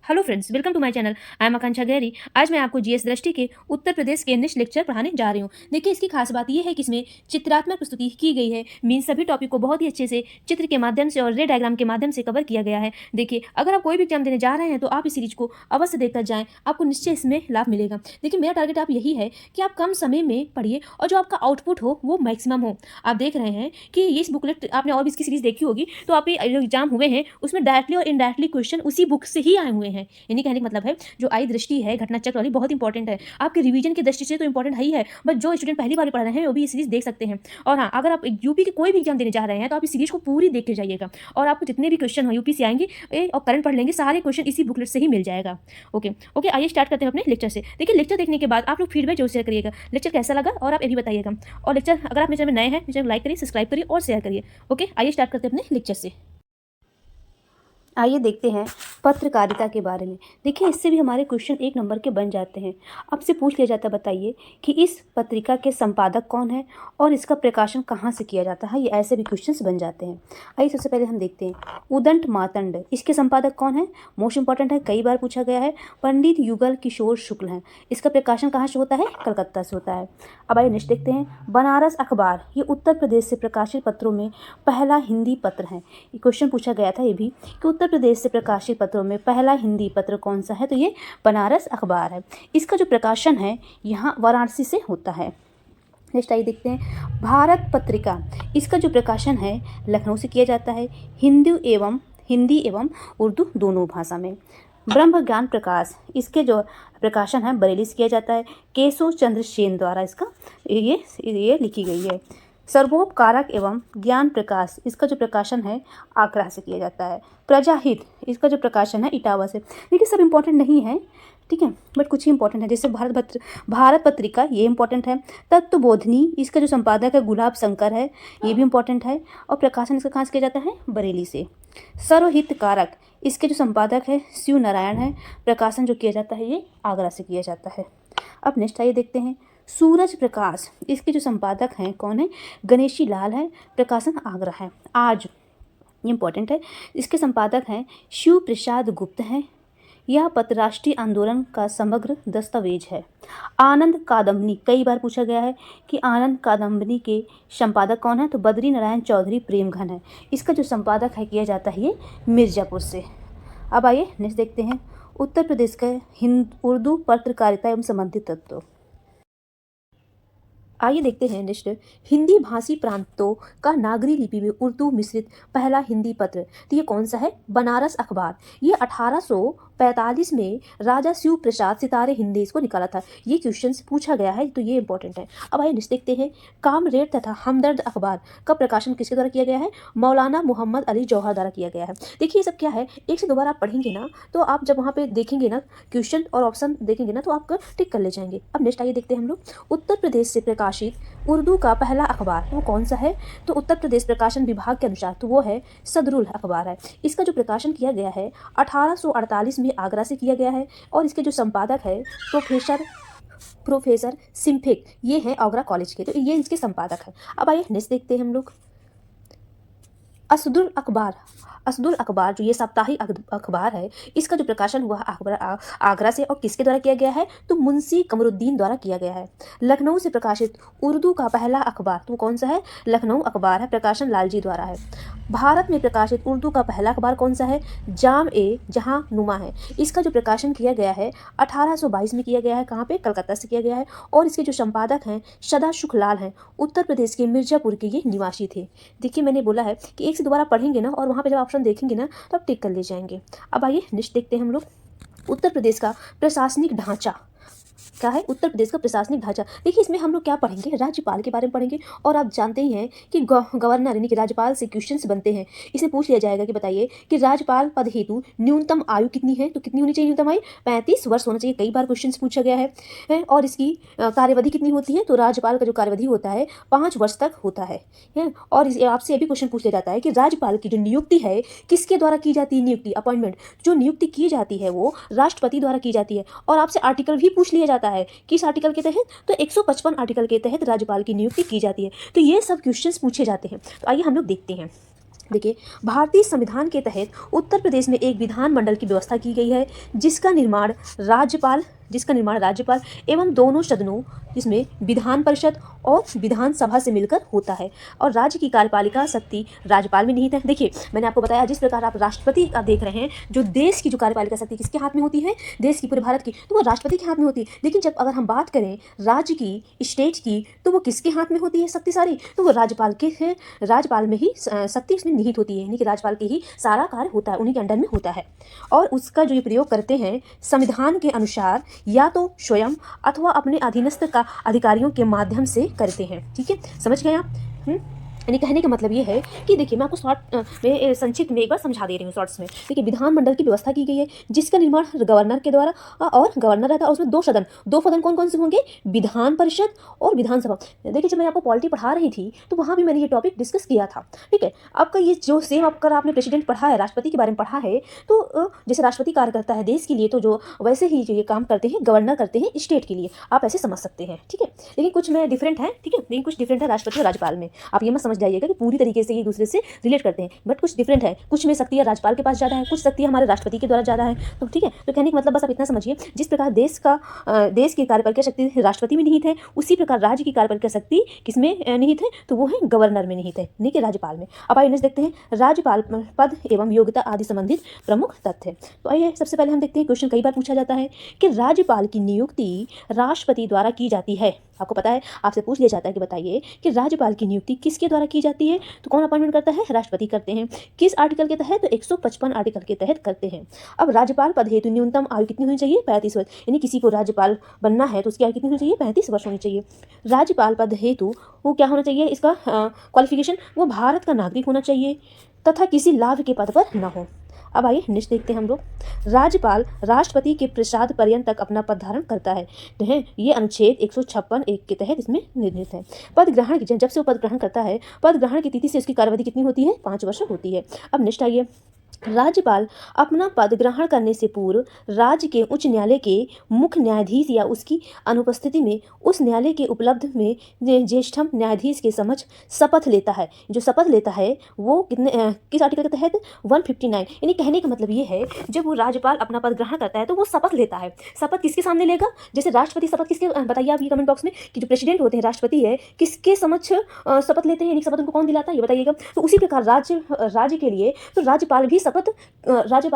Hello friends, welcome to my channel. I am Akanksha Gahri. आज मैं आपको जीएस दृष्टि के उत्तर प्रदेश के निश लेक्चर पढ़ाने जा रही हूँ। देखिए, इसकी खास बात यह है कि इसमें चित्रात्मक प्रस्तुति की गई है। मीन सभी टॉपिक को बहुत ही अच्छे से चित्र के माध्यम से और रे डायग्राम के माध्यम से कवर किया गया है। देखिए, अगर आप कोई भी एग्जाम देने जा रहे हैं तो आप इस सीरीज को अवश्य देखकर जाएं, आपको निश्चय इसमें लाभ मिलेगा। देखिए, मेरा टारगेट आप यही है कि आप कम समय में पढ़िए और जो आपका आउटपुट हो वो मैक्सिमम हो। आप देख रहे हैं कि ये इस बुकलेट आपने और भी इसकी सीरीज देखी होगी, तो आपके जो एग्जाम हुए हैं उसमें डायरेक्टली और इनडायरेक्टली क्वेश्चन उसी बुक से ही आए हुए हैं। यानी कहने का मतलब है जो आई दृष्टि है घटना चक्र वाली बहुत इंपॉर्टेंट है, आपके रिवीजन की दृष्टि से तो इंपॉर्टेंट है ही है, बट जो स्टूडेंट पहली बार पढ़ रहे हैं वो भी ये सीरीज देख सकते हैं। और हाँ, अगर आप यूपी के कोई भी एग्जाम देने जा रहे हैं तो आप इस सीरीज को पूरी देख के जाइएगा और आपको जितने भी क्वेश्चन हो यूपी से आएंगे और करंट पढ़ लेंगे, सारे क्वेश्चन इसी बुकलेट से ही मिल जाएगा। ओके, आइए स्टार्ट करते हैं अपने लेक्चर से। देखिए, लेक्चर देखने के बाद आप लोग फीडबैक जरूर शेयर करिएगा, लेक्चर कैसा लगा और आप ये भी बताइएगा। और लेक्चर अगर आप मेरे चैनल में नए हैं, मेरे चैनल लाइक करिए, सब्सक्राइब करिए और शेयर करिए। ओके, आइए स्टार्ट करते हैं अपने लेक्चर से। आइए देखते हैं पत्रकारिता के बारे में। देखिए, इससे भी हमारे क्वेश्चन 1 नंबर के बन जाते हैं। आपसे पूछ लिया जाता है, बताइए कि इस पत्रिका के संपादक कौन है और इसका प्रकाशन कहाँ से किया जाता है। ये ऐसे भी क्वेश्चंस बन जाते हैं। आइए सबसे पहले हम देखते हैं उदंत मातंड, इसके संपादक कौन है। मोस्ट इंपॉर्टेंट है, कई बार पूछा गया है। पंडित युगल किशोर शुक्ल हैं। इसका प्रकाशन कहाँ से होता है, कलकत्ता से होता है। अब आइए नेक्स्ट देखते हैं बनारस अखबार, ये उत्तर प्रदेश से प्रकाशित पत्रों में पहला हिंदी पत्र है। ये क्वेश्चन पूछा गया था ये भी कि उत्तर प्रदेश से प्रकाशित पत्रों में पहला हिंदी पत्र कौन सा है, तो ये बनारस अखबार है। इसका जो प्रकाशन है यहाँ वाराणसी से होता है। नेक्स्ट आइए देखते हैं भारत पत्रिका, इसका जो प्रकाशन है लखनऊ से किया जाता है, हिंदी एवं उर्दू दोनों भाषा में। ब्रह्म ज्ञान प्रकाश, इसके जो प्रकाशन है बरेली से किया जाता है। केशव चंद्र सेन द्वारा इसका ये लिखी गई है। सर्वोपकारक एवं ज्ञान प्रकाश, इसका जो प्रकाशन है आगरा से किया जाता है। प्रजाहित, इसका जो प्रकाशन है इटावा से। देखिए, सब इंपॉर्टेंट नहीं है, ठीक है, बट कुछ ही इंपॉर्टेंट है। जैसे भारत पत्रिका, ये इंपॉर्टेंट है। तत्वबोधिनी, इसका जो संपादक है गुलाब शंकर है, ये भी इंपॉर्टेंट है। और प्रकाशन इसका कहाँ से किया जाता है, बरेली से। सर्वहितकारक, इसके जो संपादक है शिव नारायण है। प्रकाशन जो किया जाता है ये आगरा से किया जाता है। अब नेक्स्ट आइए देखते हैं सूरज प्रकाश, इसके जो संपादक हैं कौन है, गणेशी लाल है। प्रकाशन आगरा है। आज इम्पॉर्टेंट है, इसके संपादक हैं शिव प्रसाद गुप्त हैं। यह पत्र राष्ट्रीय आंदोलन का समग्र दस्तावेज है। आनंद कादम्बनी, कई बार पूछा गया है कि आनंद कादम्बनी के संपादक कौन है, तो बद्री नारायण चौधरी प्रेमघन है। इसका जो संपादक है किया जाता है ये मिर्जापुर से। अब आइए नेक्स्ट देखते हैं उत्तर प्रदेश का उर्दू पत्रकारिता एवं संबंधित तत्व। आइए देखते हैं नेक्स्ट हिंदी भाषी प्रांतों का नागरी लिपि में उर्दू मिश्रित पहला हिंदी पत्र, तो ये कौन सा है, बनारस अखबार। ये 1845 में राजा शिव प्रसाद सितारे हिंदी इसको निकाला था। ये क्वेश्चन पूछा गया है, तो ये इंपॉर्टेंट है। अब आइए नेक्स्ट देखते हैं कामरेड तथा हमदर्द अखबार का प्रकाशन किसके द्वारा किया गया है, मौलाना मोहम्मद अली जौहर द्वारा किया गया है। देखिए, ये सब क्या है, एक से दो बार आप पढ़ेंगे ना, तो आप जब वहाँ पे देखेंगे ना क्वेश्चन और ऑप्शन देखेंगे ना, तो आप टिक कर ले जाएंगे। अब नेक्स्ट आइए देखते हैं हम लोग उत्तर प्रदेश से प्रकाशित उर्दू का पहला अखबार वो कौन सा है, तो उत्तर प्रदेश प्रकाशन विभाग के अनुसार तो वो है सदरुल अखबार है। इसका जो प्रकाशन किया गया है 1848 में आगरा से किया गया है। और इसके जो संपादक है प्रोफेसर सिम्फेक, ये है आगरा कॉलेज के, तो ये इसके संपादक है। अब आइए नेक्स्ट देखते हैं हम लोग असदुल अखबार जो ये साप्ताहिक अखबार है, इसका जो प्रकाशन हुआ आगरा से और किसके द्वारा किया गया है, तो मुंशी कमरुद्दीन द्वारा किया गया है। लखनऊ से प्रकाशित उर्दू का पहला अखबार तो कौन सा है, लखनऊ अखबार है। प्रकाशन लालजी द्वारा है। भारत में प्रकाशित उर्दू का पहला अखबार कौन सा है, जाम ए जहां नुमा है। इसका जो प्रकाशन किया गया है 1822 में किया गया है। कहाँ पे, कलकत्ता से किया गया है। और इसके जो संपादक हैं सदा सुखलाल हैं, उत्तर प्रदेश के मिर्जापुर के ये निवासी थे। देखिए, मैंने बोला है कि एक से दोबारा पढ़ेंगे ना और वहाँ पे जब ऑप्शन देखेंगे ना तो आप टिक कर ले जाएंगे। अब आइए नेक्स्ट देखते हैं हम लोग उत्तर प्रदेश का प्रशासनिक ढांचा क्या है, उत्तर प्रदेश का प्रशासनिक ढांचा। देखिए, इसमें हम लोग क्या पढ़ेंगे, राज्यपाल के बारे में पढ़ेंगे। और आप जानते ही हैं कि गवर्नर यानी कि राज्यपाल से क्वेश्चंस बनते हैं। इसे पूछ लिया जाएगा कि बताइए कि राज्यपाल पद हेतु न्यूनतम आयु कितनी है, तो कितनी होनी चाहिए न्यूनतम आयु, 35 वर्ष होना चाहिए। कई बार क्वेश्चंस पूछा गया है। और इसकी कार्यवधि कितनी होती है, तो राज्यपाल का जो कार्यवधि होता है 5 वर्ष तक होता है। और आपसे ये भी क्वेश्चन पूछ लिया जाता है कि राज्यपाल की जो नियुक्ति है किसके द्वारा की जाती है, नियुक्ति अपॉइंटमेंट जो नियुक्ति की जाती है वो राष्ट्रपति द्वारा की जाती है। और आपसे आर्टिकल भी पूछ लिया जाता है, किस आर्टिकल के तहत, तो 155 आर्टिकल के तहत राज्यपाल की नियुक्ति की जाती है। तो ये सब क्वेश्चंस पूछे जाते हैं। तो आइए हम लोग देखते हैं देखिए, भारतीय संविधान के तहत उत्तर प्रदेश में एक विधानमंडल की व्यवस्था की गई है, जिसका निर्माण राज्यपाल एवं दोनों सदनों, जिसमें विधान परिषद और विधानसभा से मिलकर होता है। और राज्य की कार्यपालिका शक्ति राज्यपाल में निहित है। देखिए, मैंने आपको बताया जिस प्रकार आप राष्ट्रपति का देख रहे हैं, जो देश की जो कार्यपालिका शक्ति किसके हाथ में होती है, देश की, पूरे भारत की, तो वो राष्ट्रपति के हाथ में होती है। लेकिन जब अगर हम बात करें राज्य की, स्टेट की, तो वो किसके हाथ में होती है शक्ति सारी, तो वो राज्यपाल के है। राज्यपाल में ही शक्ति उसमें निहित होती है, यानी कि राज्यपाल के ही सारा कार्य होता है, उन्हीं के अंडर में होता है। और उसका जो ये प्रयोग करते हैं संविधान के अनुसार, या तो स्वयं अथवा अपने अधीनस्थ का अधिकारियों के माध्यम से करते हैं। ठीक है, समझ गए आप? यानी कहने का मतलब ये है कि देखिए, मैं आपको संक्षिप्त में एक बार समझा दे रही हूँ शॉर्ट्स में। देखिए, विधानमंडल की व्यवस्था की गई है, जिसका निर्माण गवर्नर के द्वारा, और गवर्नर रहता है, और उसमें दो सदन कौन कौन से होंगे, विधान परिषद और विधानसभा। देखिए, जब मैं आपको पॉलिटी पढ़ा रही थी तो वहाँ भी मैंने ये टॉपिक डिस्कस किया था। ठीक है, आपका ये जो सेम अगर आपने प्रेसिडेंट पढ़ा है, राष्ट्रपति के बारे में पढ़ा है, तो जैसे राष्ट्रपति कार्य करता है देश के लिए, तो जो वैसे ही जो ये काम करते हैं गवर्नर करते हैं स्टेट के लिए, आप ऐसे समझ सकते हैं। ठीक है, लेकिन कुछ में डिफरेंट है। ठीक है, लेकिन कुछ डिफरेंट है राष्ट्रपति और राज्यपाल में। आप ये मत समझ जाइएगा कि पूरी तरीके से एक दूसरे से रिलेट करते हैं, बट कुछ डिफरेंट है। कुछ में शक्ति राज्यपाल के पास ज़्यादा है, कुछ शक्ति हमारे राष्ट्रपति के द्वारा ज़्यादा है। तो ठीक है, तो कहने का मतलब बस आप इतना समझिए, जिस प्रकार देश की कार्यपालिका शक्ति राष्ट्रपति में निहित है, उसी प्रकार राज्य की कार्यपालिका शक्ति किसमें निहित है, तो वो है गवर्नर में निहित है, नहीं कि राज्यपाल में। अब आइए नेक्स्ट देखते हैं राज्यपाल पद एवं योग्यता आदि संबंधित प्रमुख तथ्य। तो आइए सबसे पहले हम देखते हैं, क्वेश्चन कई बार पूछा जाता है कि राज्यपाल की नियुक्ति राष्ट्रपति द्वारा की जाती है। आपको पता है, आपसे पूछ लिया जाता है कि बताइए कि राज्यपाल की नियुक्ति किसके द्वारा की जाती है, तो कौन अपॉइंटमेंट करता है, राष्ट्रपति करते हैं। किस आर्टिकल के तहत, तो 155 आर्टिकल के तहत करते हैं। अब राज्यपाल पद हेतु न्यूनतम आयु कितनी होनी चाहिए, 35 वर्ष। यानी किसी को राज्यपाल बनना है तो उसकी आयु कितनी होनी चाहिए, 35 वर्ष होनी चाहिए। राज्यपाल पद हेतु वो क्या होना चाहिए, इसका क्वालिफिकेशन, वो भारत का नागरिक होना चाहिए तथा किसी लाभ के पद पर न हो। अब आइए नेक्स्ट देखते हैं हम लोग, राज्यपाल राष्ट्रपति के प्रसाद पर्यंत तक अपना पद धारण करता है। तो है ये अनुच्छेद 156(1) के तहत इसमें निर्णित है। पद ग्रहण की, जब से वो पद ग्रहण करता है, पद ग्रहण की तिथि से उसकी कार्यवधि कितनी होती है, 5 वर्ष होती है। अब नेक्स्ट आइए, राज्यपाल अपना पद ग्रहण करने से पूर्व राज्य के उच्च न्यायालय के मुख्य न्यायाधीश या उसकी अनुपस्थिति में उस न्यायालय के उपलब्ध में ज्येष्ठतम न्यायाधीश के समक्ष शपथ लेता है। जो शपथ लेता है वो किस आर्टिकल के तहत, 159। यानी कहने का मतलब ये है, जब वो राज्यपाल अपना पद ग्रहण करता है तो वो शपथ लेता है। शपथ किसके सामने लेगा, जैसे राष्ट्रपति शपथ किसके, बताइए आप ये कमेंट बॉक्स में, कि जो प्रेसिडेंट होते हैं, राष्ट्रपति है, किसके समक्ष शपथ लेते हैं, यानी शपथ उनको कौन दिलाता है, ये बताइएगा। तो उसी प्रकार राज्य के लिए तो राज्यपाल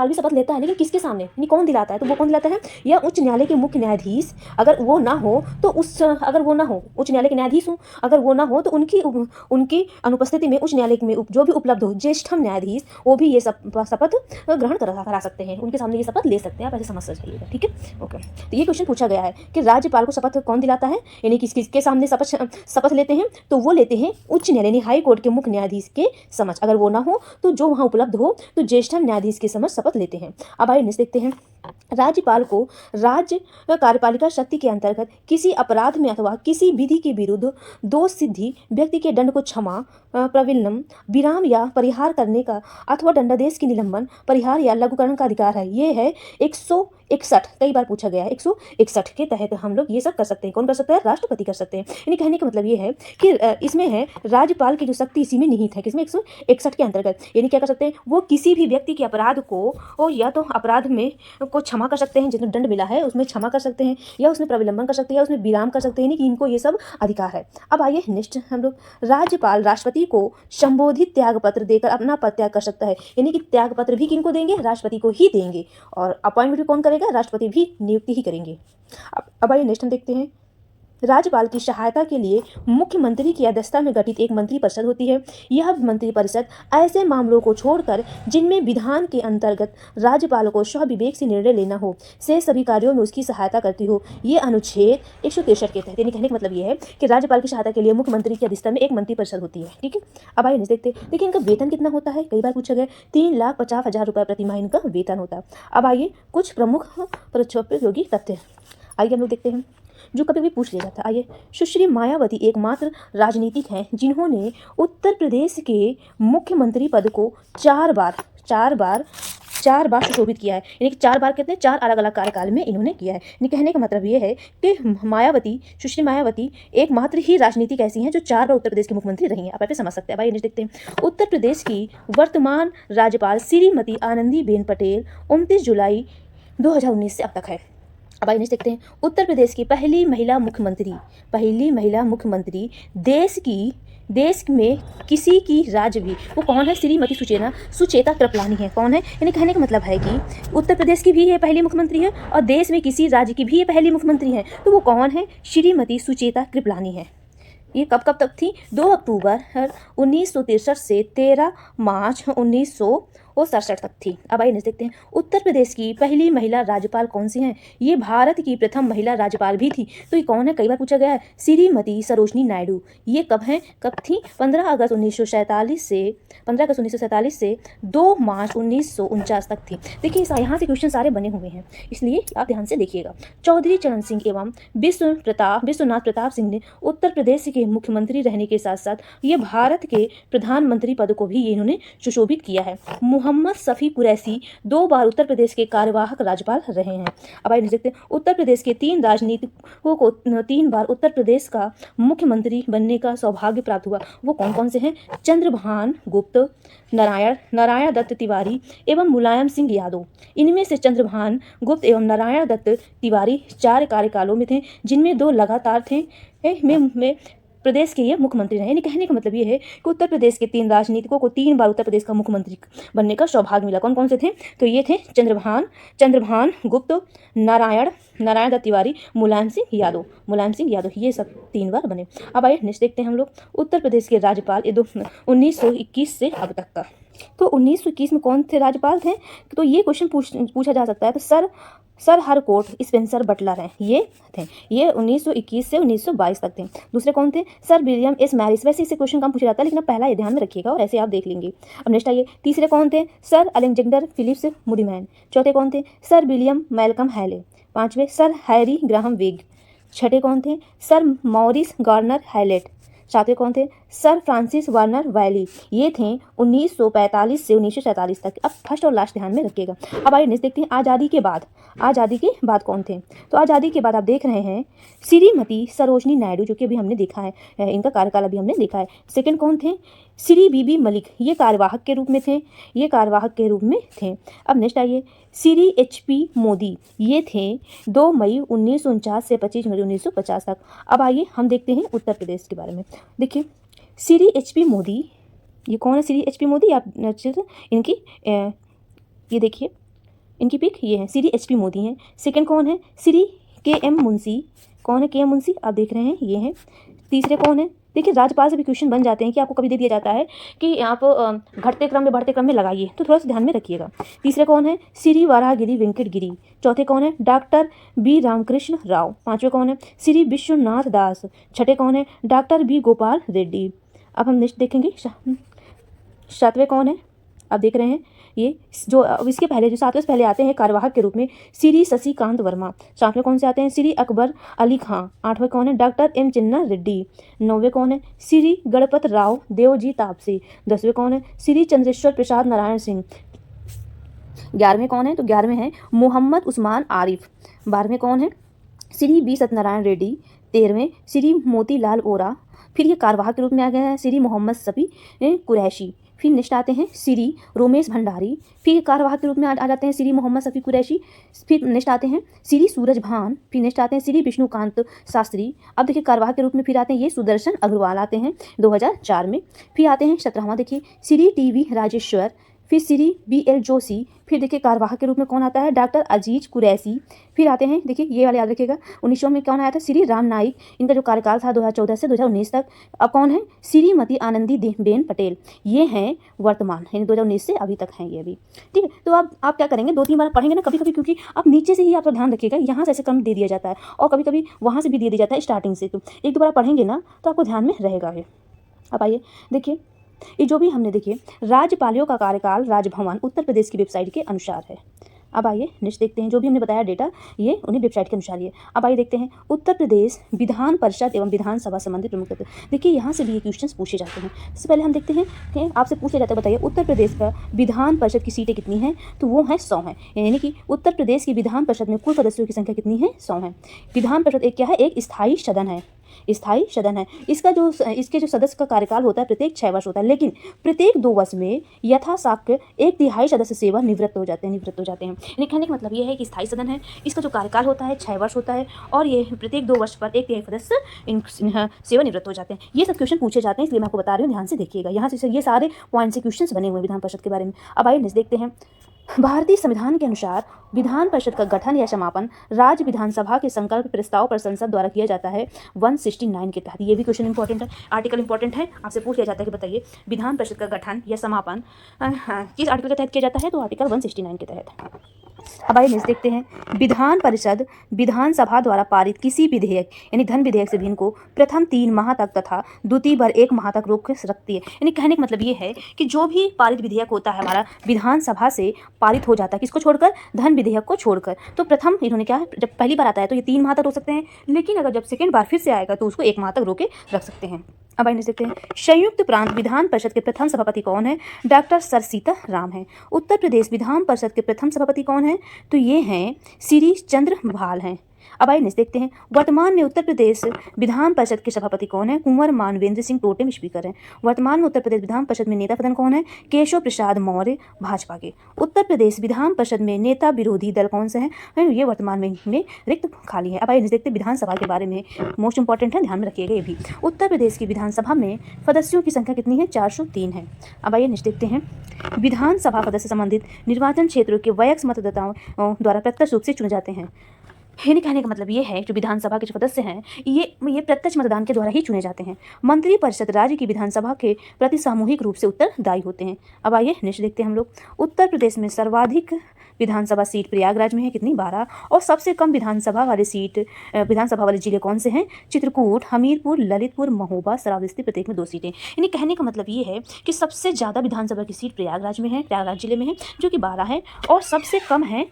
भी शपथ लेता है, लेकिन किसके सामने, यानी कौन दिलाता है, तो वो कौन दिलाता है, या उच्च न्यायालय के मुख्य न्यायाधीश। अगर वो ना हो तो अगर वो ना हो, उच्च न्यायालय के न्यायाधीश हो, अगर वो ना हो तो उनकी अनुपस्थिति में उच्च न्यायालय में जो भी उपलब्ध हो ज्येष्ठतम न्यायाधीश, वो भी ये शपथ ग्रहण करा सकते हैं, उनके सामने ये शपथ ले सकते हैं। आप ऐसे समझ जाइएगा। ठीक है, ओके। तो ये क्वेश्चन पूछा गया है कि राज्यपाल को शपथ कौन दिलाता है, यानी किसके सामने शपथ लेते हैं, तो वो लेते हैं उच्च न्यायालय, हाई कोर्ट के मुख्य न्यायाधीश के समक्ष। अगर वो ना हो तो जो वहाँ उपलब्ध हो तो ज्येष्ठतम न्यायाधीश के समक्ष शपथ लेते हैं। अब आइए नेक्स्ट देखते हैं, राज्यपाल को राज्य कार्यपालिका शक्ति के अंतर्गत किसी अपराध में अथवा किसी विधि के विरुद्ध दोष सिद्धि व्यक्ति के दंड को क्षमा, प्रविलंब, विराम या परिहार करने का अथवा दंडादेश की निलंबन, परिहार या लघुकरण का अधिकार है। ये है 161, कई बार पूछा गया है, 161 के तहत हम लोग ये सब कर सकते हैं। कौन कर सकता है, राष्ट्रपति कर सकते हैं। यानी कहने का मतलब ये है कि इसमें है राज्यपाल की जो शक्ति इसी में निहित है, किसमें, 161 के अंतर्गत। यानी क्या कर सकते हैं, वो किसी भी व्यक्ति के अपराध को या तो अपराध में को क्षमा कर सकते हैं, जिसमें दंड मिला है उसमें क्षमा कर सकते हैं, या उसमें प्रविलंबन कर सकते हैं, या उसमें विराम कर सकते हैं, यानी कि इनको ये सब अधिकार है। अब आइए नेक्स्ट हम लोग, राज्यपाल राष्ट्रपति को संबोधित त्याग पत्र देकर अपना पद त्याग कर सकता है। यानी कि त्याग पत्र भी किनको देंगे, राष्ट्रपति को ही देंगे, और अपॉइंटमेंट भी कौन करेगा, राष्ट्रपति भी नियुक्ति ही करेंगे। अब आइए नेक्स्ट हम देखते हैं, राज्यपाल की सहायता के लिए मुख्यमंत्री की अध्यक्षता में गठित एक मंत्रिपरिषद होती है। यह मंत्रिपरिषद ऐसे मामलों को छोड़कर जिनमें विधान के अंतर्गत राज्यपाल को स्वविवेक से निर्णय लेना हो, से सभी कार्यों में उसकी सहायता करती हो। ये अनुच्छेद 163 के तहत। यानी कहने का मतलब ये है कि राज्यपाल की सहायता के लिए मुख्यमंत्री की अध्यक्षता में एक मंत्रिपरिषद होती है। ठीक है, अब आइए देखते हैं, देखिए इनका वेतन कितना होता है, कई बार पूछा गया, 3,50,000 रुपये प्रति माह इनका वेतन होता है। अब आइए कुछ प्रमुख प्रयोगी तथ्य आइए हम लोग देखते हैं, जो कभी भी पूछ लिया जाता है। आइए, सुश्री मायावती एकमात्र राजनीतिक हैं जिन्होंने उत्तर प्रदेश के मुख्यमंत्री पद को चार बार 4 बार सुशोभित किया है, यानी कि 4 बार कितने 4 अलग अलग कार्यकाल में इन्होंने किया है। यानी कहने का मतलब ये है कि मायावती, सुश्री मायावती एकमात्र ही राजनीतिक ऐसी हैं जो 4 बार उत्तर प्रदेश की मुख्यमंत्री रही हैं। आप ऐसे समझ सकते हैं। भाई नेक्स्ट देखते हैं। उत्तर प्रदेश की वर्तमान राज्यपाल श्रीमती आनंदीबेन पटेल 29 जुलाई 2019 से अब तक है। अब आइए देखते हैं। उत्तर प्रदेश की पहली महिला मुख्यमंत्री देश में किसी की राज्य भी, वो कौन है? श्रीमती सुचेता कृपलानी है। कौन है? यानी कहने का मतलब है कि उत्तर प्रदेश की भी ये पहली मुख्यमंत्री है और देश में किसी राज्य की भी ये पहली मुख्यमंत्री है। तो वो कौन है? श्रीमती सुचेता कृपलानी है। ये कब तक थी? 2 अक्टूबर 1963 से 13 मार्च 1967 तक थी। अब आइए देखते हैं। उत्तर प्रदेश की पहली महिला राज्यपाल कौन सी हैं? ये भारत की प्रथम महिला राज्यपाल भी थी। तो ये कौन है? कई बार पूछा गया है। श्रीमती सरोजनी नायडू। ये कब थी? 15 अगस्त 1947 से 2 मार्च 1949 तक थी। देखिए यहाँ से क्वेश्चन सारे बने हुए हैं, इसलिए आप ध्यान से देखिएगा। चौधरी चरण सिंह एवं विश्वनाथ प्रताप सिंह ने उत्तर प्रदेश के मुख्यमंत्री रहने के साथ साथ ये भारत के प्रधानमंत्री पद को भी इन्होंने सुशोभित किया है। मोहम्मद शफी कुरैशी 2 बार उत्तर प्रदेश के कार्यवाहक राज्यपाल रहे हैं। अब आइए देखते हैं। उत्तर प्रदेश के 3 राजनीतिकों को 3 बार उत्तर प्रदेश का मुख्यमंत्री बनने का सौभाग्य प्राप्त हुआ। वो कौन कौन से हैं? चंद्रभान गुप्त, नारायण दत्त तिवारी एवं मुलायम सिंह यादव। इनमें से चंद्रभान गुप्त एवं नारायण दत्त तिवारी 4 कार्यकालों में थे, जिनमें 2 लगातार थे में प्रदेश के ये मुख्यमंत्री रहे। यानी कहने का मतलब ये है कि उत्तर प्रदेश के 3 राजनीतिकों को 3 बार उत्तर प्रदेश का मुख्यमंत्री बनने का सौभाग्य मिला। कौन कौन से थे? तो ये थे चंद्रभान गुप्त, नारायण दत्त तिवारी, मुलायम सिंह यादव, ये सब 3 बार बने। अब आइए नेक्स्ट देखते हैं हम लोग। उत्तर प्रदेश के राज्यपाल 1921 से अब तक का। तो 1921 में कौन थे राज्यपाल थे? तो ये क्वेश्चन पूछा जा सकता है। तो सर हरकोट स्पेंसर बटलर हैं, ये थे। ये 1921 से 1922 तक थे। दूसरे कौन थे? Sir William S Marris. वैसे इससे क्वेश्चन कम पूछा जाता है, लेकिन पहला ये ध्यान में रखिएगा और ऐसे आप देख लेंगे। अब नेक्स्ट आइए। तीसरे कौन थे? Sir Alexander Phillips Muddiman. चौथे कौन थे? सर विलियम मैल्कम हैले। 5वें सर हैरी ग्राहम वेग। 6ठे कौन थे? Sir Maurice Garnier Hallett. 7वें कौन थे? Sir Francis Verner Wylie. ये थे 1945 से 1947 तक। अब फर्स्ट और लास्ट ध्यान में रखिएगा। अब आइए नेक्स्ट देखते हैं। आज़ादी के बाद कौन थे? तो आज़ादी के बाद आप देख रहे हैं श्रीमती सरोजनी नायडू, जो कि अभी हमने देखा है, इनका कार्यकाल अभी हमने देखा है। सेकंड कौन थे? श्री बीबी मलिक। ये कार्यवाहक के रूप में थे। अब नेक्स्ट आइए। श्री HP मोदी। ये थे 2 मई 1949 से 25 जनवरी 1950 तक। अब आइए हम देखते हैं उत्तर प्रदेश के बारे में। देखिए श्री HP मोदी, ये कौन है? श्री HP मोदी। आप इनकी ये देखिए, इनकी पिक ये है, श्री HP मोदी हैं। सेकंड कौन है? श्री KM मुंशी। कौन है KM मुंशी? आप देख रहे हैं, ये हैं। तीसरे कौन है? देखिए राज्यपाल से भी क्वेश्चन बन जाते हैं कि आपको कभी दे दिया जाता है कि आप घटते क्रम में बढ़ते क्रम में लगाइए, तो थोड़ा सा ध्यान में रखिएगा। तीसरे कौन है? श्री वारागिरी वेंकट गिरी। चौथे कौन है? Doctor B Ramakrishna Rao. 5वें कौन है? श्री विश्वनाथ दास। 6ठे कौन है? Doctor B Gopal Reddy. अब हम नेक्स्ट देखेंगे। 7वें कौन है? आप देख रहे हैं, ये जो इसके पहले जो 7वें से पहले आते हैं कार्यवाहक के रूप में श्री शशिकांत वर्मा। 7वें कौन से आते हैं? श्री अकबर अली खां। 8वें कौन है? डॉक्टर M चिन्ना रेड्डी। 9वें कौन है? श्री गणपत राव देवजी तापसी। 10वें कौन है? श्री चंद्रेश्वर प्रसाद नारायण सिंह। 11वें कौन है? तो 11वें हैं मोहम्मद उस्मान आरिफ। 12वें कौन है? श्री B सत्यनारायण रेड्डी। 13वें श्री मोतीलाल वोरा। फिर ये कार्यवाहक के रूप में आ गए हैं श्री मोहम्मद शफी कुरैशी। फिर नेक्स्ट आते हैं श्री रोमेश भंडारी। फिर कार्यवाहक के रूप में आ जाते हैं श्री मोहम्मद शफी कुरैशी। फिर नेक्स्ट आते हैं श्री सूरज भान। फिर नेक्स्ट आते हैं श्री विष्णुकांत शास्त्री। अब देखिए कार्यवाहक के रूप में फिर आते हैं ये सुदर्शन अग्रवाल आते हैं 2004 में। फिर आते हैं 17वां, देखिए श्री TV राजेश्वर। फिर श्री BL जोशी। फिर देखिए कार्यवाहक के रूप में कौन आता है? डॉक्टर अजीज कुरैशी। फिर आते हैं, देखिए ये वाले याद रखिएगा, 1900 में कौन आया था? श्री राम नाईक। इनका जो कार्यकाल था 2014 से 2019 तक। अब कौन है? श्रीमती आनंदी बेन पटेल। ये हैं वर्तमान, यानी 2019 से अभी तक हैं ये भी। ठीक है, तो आप क्या करेंगे, 2-3 बार पढ़ेंगे ना कभी कभी, क्योंकि आप नीचे से ही आप ध्यान रखिएगा, यहाँ से ऐसे कम दे दिया जाता है और कभी कभी वहाँ से भी दे दिया जाता है स्टार्टिंग से। तो 1-2 बार पढ़ेंगे ना तो आपको ध्यान में रहेगा ये। अब आइए देखिए, ये जो भी हमने देखिए राज्यपालों का कार्यकाल राजभवन उत्तर प्रदेश की वेबसाइट के अनुसार है। अब आइए नेक्स्ट देखते हैं, जो भी हमने बताया डेटा ये उन्हीं वेबसाइट के अनुसार ही है। अब आइए देखते हैं उत्तर प्रदेश विधान परिषद एवं विधानसभा संबंधित प्रमुख तथ्य। देखिए यहाँ से भी ये क्वेश्चंस पूछे जाते हैं। सबसे पहले हम देखते हैं कि आपसे पूछा जाता है, बताइए उत्तर प्रदेश का विधान परिषद की सीटें कितनी हैं, तो वो हैं 100 हैं। यानी कि उत्तर प्रदेश की विधान परिषद में कुल सदस्यों की संख्या कितनी है, 100 है। विधान परिषद एक क्या है, एक स्थायी सदन है, स्थायी सदन है। इसके जो सदस्य का कार्यकाल होता है प्रत्येक 6 वर्ष होता है, लेकिन प्रत्येक 2 वर्ष में यथासाक्य 1/3 सदस्य सेवा निवृत्त हो जाते हैं। यानी कहने का मतलब ये है कि स्थायी सदन है, इसका जो कार्यकाल होता है 6 वर्ष होता है और ये प्रत्येक 2 वर्ष पर 1/3 सदस्य सेवा निवृत्त हो जाते हैं। ये सब क्वेश्चन पूछे जाते हैं, इसलिए मैं आपको बता रही हूँ, ध्यान से देखिएगा। यहाँ से ये सारे पॉइंट से क्वेश्चन बने हुए विधान परिषद के बारे में। अब आइए नेक्स्ट देखते हैं। भारतीय संविधान के अनुसार विधान परिषद का गठन या समापन राज्य विधानसभा के संकल्प प्रस्ताव पर संसद द्वारा किया जाता है 169 के तहत। ये भी क्वेश्चन इंपॉर्टेंट है, आर्टिकल इंपॉर्टेंट है, आपसे पूछ लिया जाता है कि बताइए विधान परिषद का गठन या समापन किस आर्टिकल के तहत किया जाता है, तो आर्टिकल 169 के तहत। अब आइए नेक्स्ट देखते हैं। विधान परिषद विधानसभा द्वारा पारित किसी विधेयक यानी धन विधेयक से भिन्न को प्रथम 3 माह तक तथा द्वितीय बार 1 माह तक रोक रखती है। यानी कहने का मतलब ये है कि जो भी पारित विधेयक होता है हमारा विधानसभा से पारित हो जाता है, किसको छोड़कर, धन विधेयक को छोड़कर। तो प्रथम इन्होंने क्या है, जब पहली बार आता है तो ये 3 माह तक रोक सकते हैं, लेकिन अगर जब सेकेंड बार फिर से आएगा तो उसको 1 माह तक रोके रख सकते हैं। अब आइए देखते हैं। संयुक्त प्रांत विधान परिषद के प्रथम सभापति कौन है, डॉक्टर सर सीताराम है। उत्तर प्रदेश विधान परिषद के प्रथम सभापति कौन है, तो ये हैं श्री चंद्र भाल हैं। अब आइए नेक्स्ट देखते हैं। वर्तमान में उत्तर प्रदेश विधान परिषद के सभापति कौन है, कुंवर मानवेंद्र सिंह टोटेम स्पीकर हैं। वर्तमान में उत्तर प्रदेश विधान परिषद में नेता प्रधान कौन है, केशव प्रसाद मौर्य भाजपा के। उत्तर प्रदेश विधान परिषद में नेता विरोधी दल कौन से हैं, ये वर्तमान में रिक्त खाली है। अब आइए देखते हैं विधानसभा के बारे में, मोस्ट इंपॉर्टेंट है, ध्यान में रखिएगा ये भी। उत्तर प्रदेश की विधानसभा में सदस्यों की संख्या कितनी है, 403 है। अब आइए नेक्स्ट देखते हैं। विधानसभा सदस्य संबंधित निर्वाचन क्षेत्रों के वयस्क मतदाताओं द्वारा प्रत्यक्ष रूप से चुने जाते हैं। यानी कहने का मतलब ये है जो विधानसभा के जो सदस्य हैं ये प्रत्यक्ष मतदान के द्वारा ही चुने जाते हैं। मंत्री परिषद राज्य की विधानसभा के प्रति सामूहिक रूप से उत्तरदायी होते हैं। अब आइए नेक्स्ट देखते हैं हम लोग। उत्तर प्रदेश में सर्वाधिक विधानसभा सीट प्रयागराज में है, कितनी, 12। और सबसे कम विधानसभा वाले जिले कौन से हैं, चित्रकूट, हमीरपुर, ललितपुर, महोबा, श्रावस्ती, प्रत्येक में 2 सीटें। यानी कहने का मतलब ये है कि सबसे ज़्यादा विधानसभा की सीट प्रयागराज में है, प्रयागराज जिले में है, जो कि 12 है, और सबसे कम है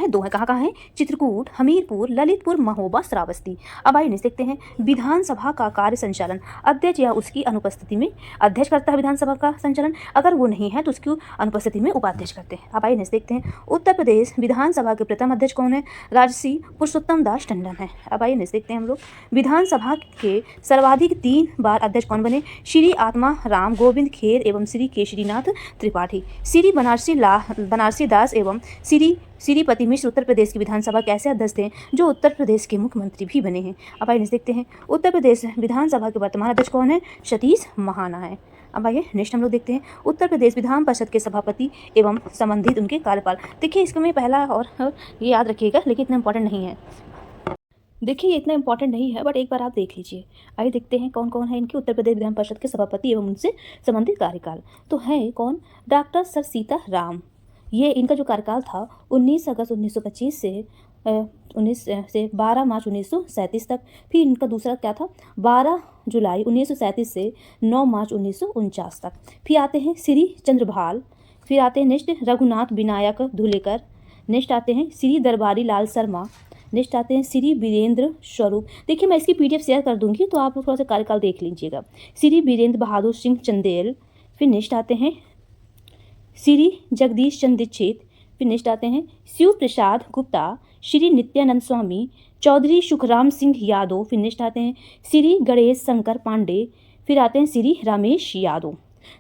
2 है। कहाँ है, चित्रकूट, हमीरपुर, ललितपुर, महोबा, श्रावस्ती। अब आइए देखते हैं। विधानसभा का कार्य संचालन अध्यक्ष या उसकी अनुपस्थिति में अध्यक्ष करता है विधानसभा का संचालन, अगर वो नहीं है तो उसकी अनुपस्थिति में उपाध्यक्ष करते हैं। अब आइए देखते हैं। उत्तर प्रदेश विधानसभा के प्रथम अध्यक्ष कौन है, राजसी पुरुषोत्तम दास टंडन है। अब आइए देखते हैं हम लोग। विधानसभा के सर्वाधिक 3 बार अध्यक्ष कौन बने, श्री आत्मा राम गोविंद खेर एवं श्री केशरीनाथ त्रिपाठी। श्री बनारसी दास एवं श्रीपति मिश्र उत्तर प्रदेश की विधानसभा के ऐसे अध्यक्ष थे जो उत्तर प्रदेश के मुख्यमंत्री भी बने हैं। अब आइए देखते हैं। उत्तर प्रदेश विधानसभा के वर्तमान अध्यक्ष कौन है, सतीश महाना है। अब आइए नेक्स्ट हम लोग देखते हैं। उत्तर प्रदेश विधान परिषद के सभापति एवं संबंधित उनके कार्यकाल। देखिए इसमें पहला और ये याद रखिएगा, लेकिन इतना इंपॉर्टेंट नहीं है। देखिए ये इतना इंपॉर्टेंट नहीं है, बट एक बार आप देख लीजिए। आइए देखते हैं कौन कौन है इनके उत्तर प्रदेश विधान परिषद के सभापति एवं उनसे संबंधित कार्यकाल। तो है कौन, डॉक्टर सर सीताराम। ये इनका जो कार्यकाल था 19 अगस्त 1925 से 12 मार्च 1937 तक। फिर इनका दूसरा क्या था, 12 जुलाई 1937 से 9 मार्च 1949 तक। फिर आते हैं श्री चंद्रभाल, फिर आते हैं नेक्स्ट रघुनाथ विनायक धुलेकर, नेक्स्ट आते हैं श्री दरबारी लाल शर्मा, नेक्स्ट आते हैं श्री वीरेंद्र स्वरूप। देखिए मैं इसकी PDF शेयर कर दूंगी तो आप थोड़ा सा कार्यकाल देख लीजिएगा। श्री वीरेंद्र बहादुर सिंह चंदेल, फिर नेक्स्ट आते हैं श्री जगदीश चंद्र दीक्षित, फिर नेक्स्ट आते हैं शिव प्रसाद गुप्ता, श्री नित्यानंद स्वामी, चौधरी सुखराम सिंह यादव, फिर नेक्स्ट आते हैं श्री गणेश शंकर पांडे, फिर आते हैं श्री रमेश यादव।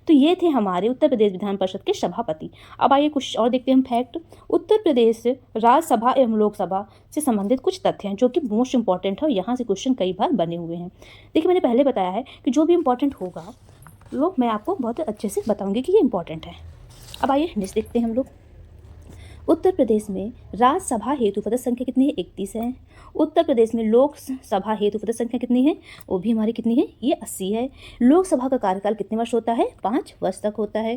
तो ये थे हमारे उत्तर प्रदेश विधान परिषद के सभापति। अब आइए कुछ और देखते हैं हम फैक्ट। उत्तर प्रदेश राज्यसभा एवं लोकसभा से संबंधित कुछ तथ्य हैं जो कि मोस्ट इंपॉर्टेंट है और यहाँ से क्वेश्चन कई बार बने हुए हैं। देखिए मैंने पहले बताया है कि जो भी इंपॉर्टेंट होगा वो मैं आपको बहुत अच्छे से बताऊँगी कि ये इंपॉर्टेंट है। अब आइए नेक्स्ट देखते हैं हम लोग। उत्तर प्रदेश में राज्यसभा हेतु सदस्य संख्या कितनी है, 31 है। उत्तर प्रदेश में लोकसभा हेतु सदस्य संख्या कितनी है, वो भी हमारी कितनी है, ये 80 है। लोकसभा का कार्यकाल कितने वर्ष होता है, 5 वर्ष तक होता है।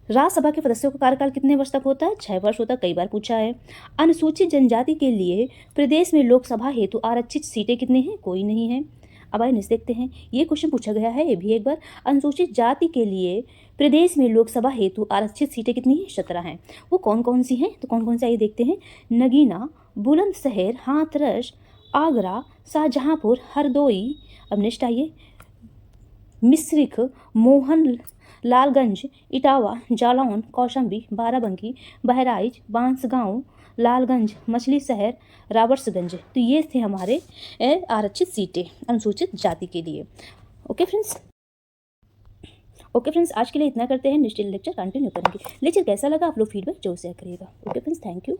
राज्यसभा के सदस्यों का कार्यकाल कितने वर्ष तक होता है, 6 वर्ष होता है, कई बार पूछा है। अनुसूचित जनजाति के लिए प्रदेश में लोकसभा हेतु आरक्षित सीटें कितनी हैं, कोई नहीं है। अब आइए नेक्स्ट देखते हैं। ये क्वेश्चन पूछा गया है, ये भी एक बार। अनुसूचित जाति के लिए प्रदेश में लोकसभा हेतु आरक्षित सीटें कितनी हैं? 17 हैं। वो कौन कौन सी हैं? तो कौन कौन सी आइए देखते हैं। नगीना, बुलंदशहर, हाथरस, आगरा, शाहजहांपुर, हरदोई। अब नेक्स्ट आइए, मिश्रिख, मोहन लालगंज, इटावा, जालौन, कौशाम्बी, बाराबंकी, बहराइच, बांसगांव, लालगंज, मछली शहर, राबर्ट्सगंज। तो ये थे हमारे आरक्षित सीटें अनुसूचित जाति के लिए। ओके फ्रेंड्स, आज के लिए इतना करते हैं। नेक्स्ट लेक्चर कंटिन्यू करेंगे। लेक्चर कैसा लगा आप लोग फीडबैक जरूर शेयर करिएगा। Okay friends, thank you.